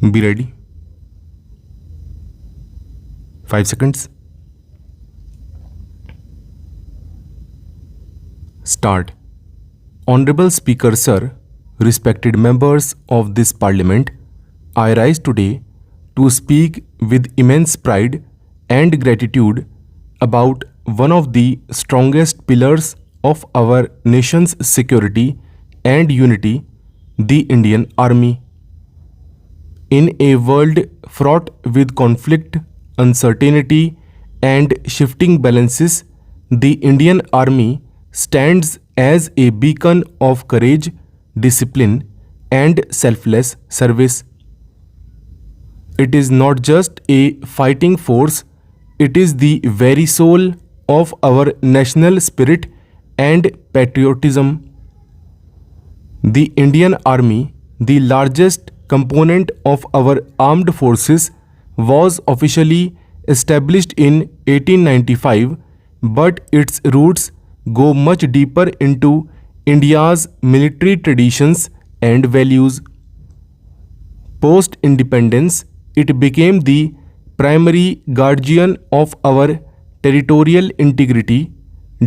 Be ready. 5 seconds. Start. Honorable Speaker Sir, respected members of this Parliament, I rise today to speak with immense pride and gratitude about one of the strongest pillars of our nation's security and unity, the Indian Army. In a world fraught with conflict, uncertainty, and shifting balances, the Indian Army stands as a beacon of courage, discipline, and selfless service. It is not just a fighting force, it is the very soul of our national spirit and patriotism. The Indian Army, the largest component of our armed forces, was officially established in 1895, but its roots go much deeper into India's military traditions and values. Post-independence, it became the primary guardian of our territorial integrity,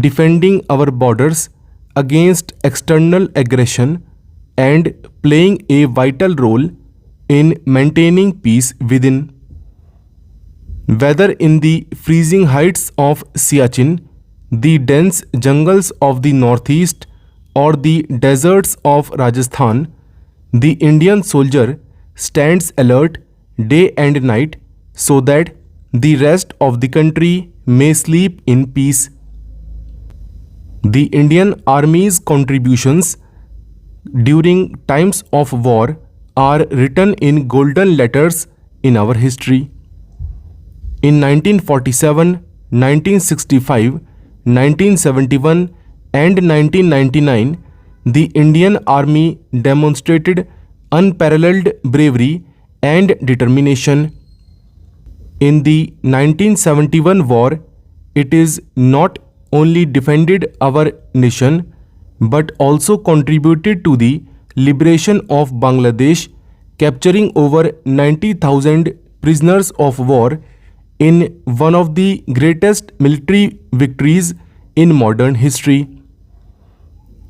defending our borders against external aggression and playing a vital role in maintaining peace within. Whether in the freezing heights of Siachen, the dense jungles of the northeast, or the deserts of Rajasthan, the Indian soldier stands alert day and night so that the rest of the country may sleep in peace. The Indian Army's contributions during times of war are written in golden letters in our history. In 1947, 1965, 1971, and 1999, the Indian Army demonstrated unparalleled bravery and determination. In the 1971 war, it is not only defended our nation but also contributed to the liberation of Bangladesh, capturing over 90,000 prisoners of war in one of the greatest military victories in modern history.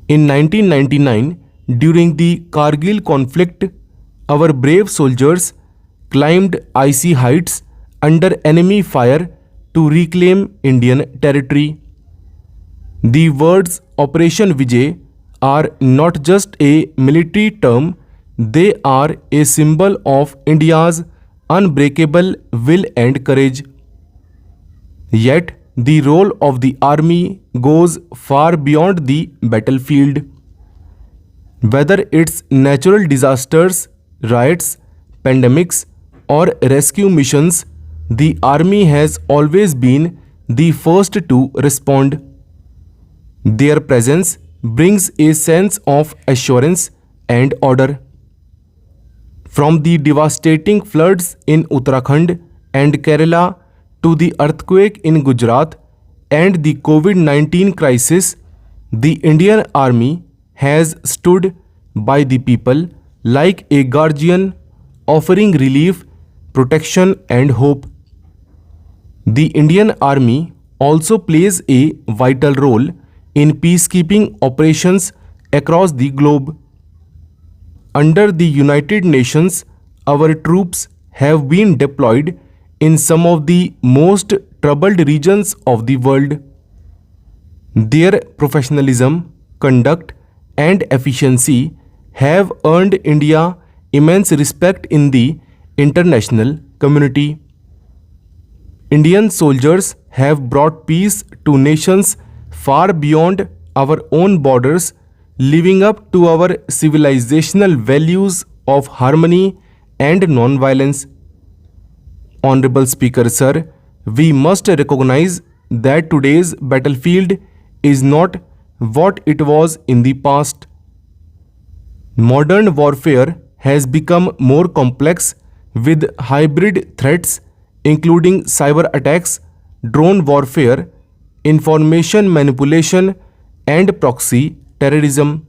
In 1999, during the Kargil conflict, our brave soldiers climbed icy heights under enemy fire to reclaim Indian territory. The words Operation Vijay are not just a military term, they are a symbol of India's unbreakable will and courage. Yet, the role of the army goes far beyond the battlefield. Whether it's natural disasters, riots, pandemics, or rescue missions, the army has always been the first to respond. Their presence brings a sense of assurance and order. From the devastating floods in Uttarakhand and Kerala to the earthquake in Gujarat and the COVID-19 crisis, the Indian Army has stood by the people like a guardian, offering relief, protection, and hope. The Indian Army also plays a vital role in peacekeeping operations across the globe. Under the United Nations, our troops have been deployed in some of the most troubled regions of the world. Their professionalism, conduct, and efficiency have earned India immense respect in the international community. Indian soldiers have brought peace to nations far beyond our own borders, living up to our civilizational values of harmony and non-violence. Honorable Speaker Sir, we must recognize that today's battlefield is not what it was in the past. Modern warfare has become more complex with hybrid threats including cyber attacks, drone warfare, information manipulation, and proxy terrorism.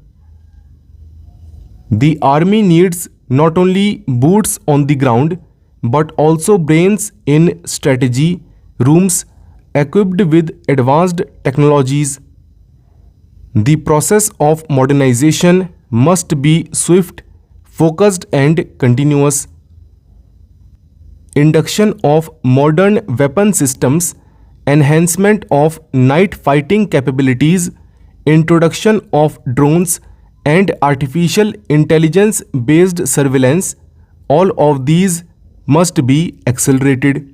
The army needs not only boots on the ground but also brains in strategy rooms equipped with advanced technologies. The process of modernization must be swift, focused, and continuous. Induction of modern weapon systems, enhancement of night fighting capabilities, introduction of drones, and artificial intelligence based surveillance, all of these must be accelerated.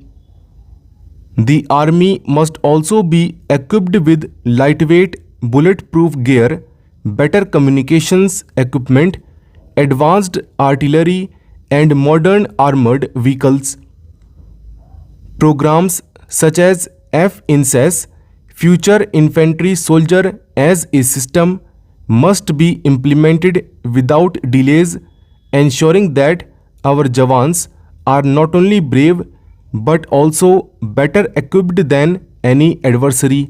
The army must also be equipped with lightweight, bulletproof gear, better communications equipment, advanced artillery, and modern armored vehicles. Programs such as FINSAS, Future Infantry Soldier as a System, must be implemented without delays, ensuring that our Jawans are not only brave but also better equipped than any adversary.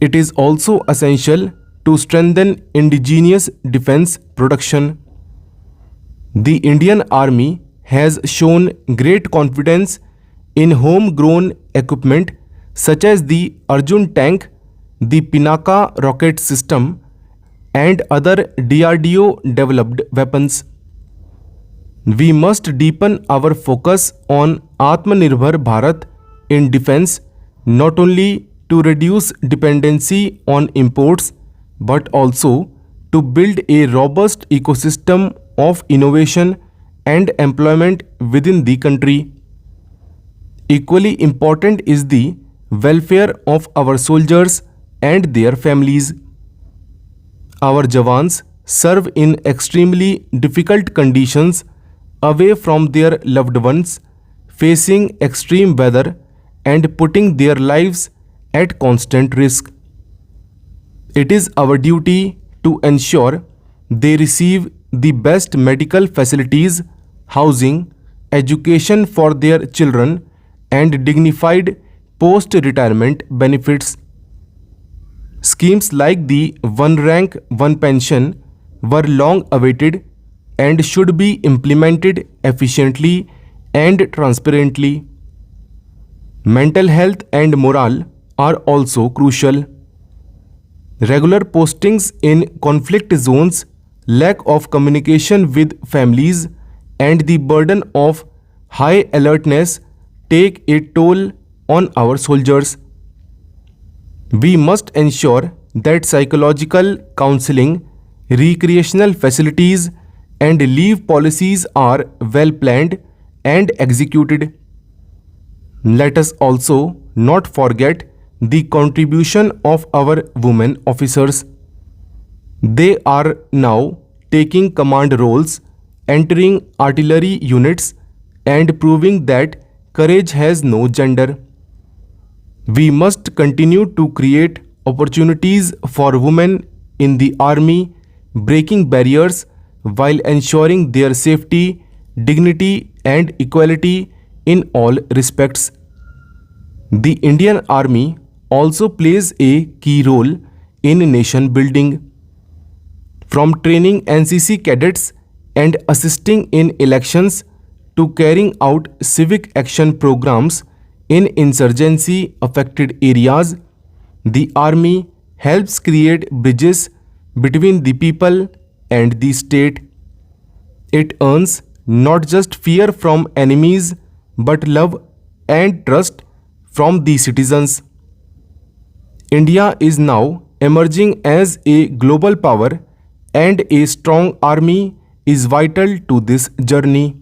It is also essential to strengthen indigenous defense production. The Indian Army has shown great confidence in homegrown equipment such as the Arjun tank, the Pinaka rocket system, and other DRDO developed weapons. We must deepen our focus on Atmanirbhar Bharat in defense, not only to reduce dependency on imports but also to build a robust ecosystem of innovation and employment within the country. Equally important is the welfare of our soldiers and their families. Our Jawans serve in extremely difficult conditions away from their loved ones, facing extreme weather and putting their lives at constant risk. It is our duty to ensure they receive the best medical facilities, housing, education for their children, and dignified post-retirement benefits. Schemes like the One Rank, One Pension were long awaited and should be implemented efficiently and transparently. Mental health and morale are also crucial. Regular postings in conflict zones, lack of communication with families, and the burden of high alertness take a toll on our soldiers. We must ensure that psychological counseling, recreational facilities, and leave policies are well planned and executed. Let us also not forget the contribution of our women officers. They are now taking command roles, entering artillery units, and proving that courage has no gender. We must continue to create opportunities for women in the army, breaking barriers while ensuring their safety, dignity, and equality in all respects. The Indian Army also plays a key role in nation building. From training NCC cadets and assisting in elections to carrying out civic action programs in insurgency affected areas, the army helps create bridges between the people and the state. It earns not just fear from enemies but love and trust from the citizens. India is now emerging as a global power, and a strong army is vital to this journey.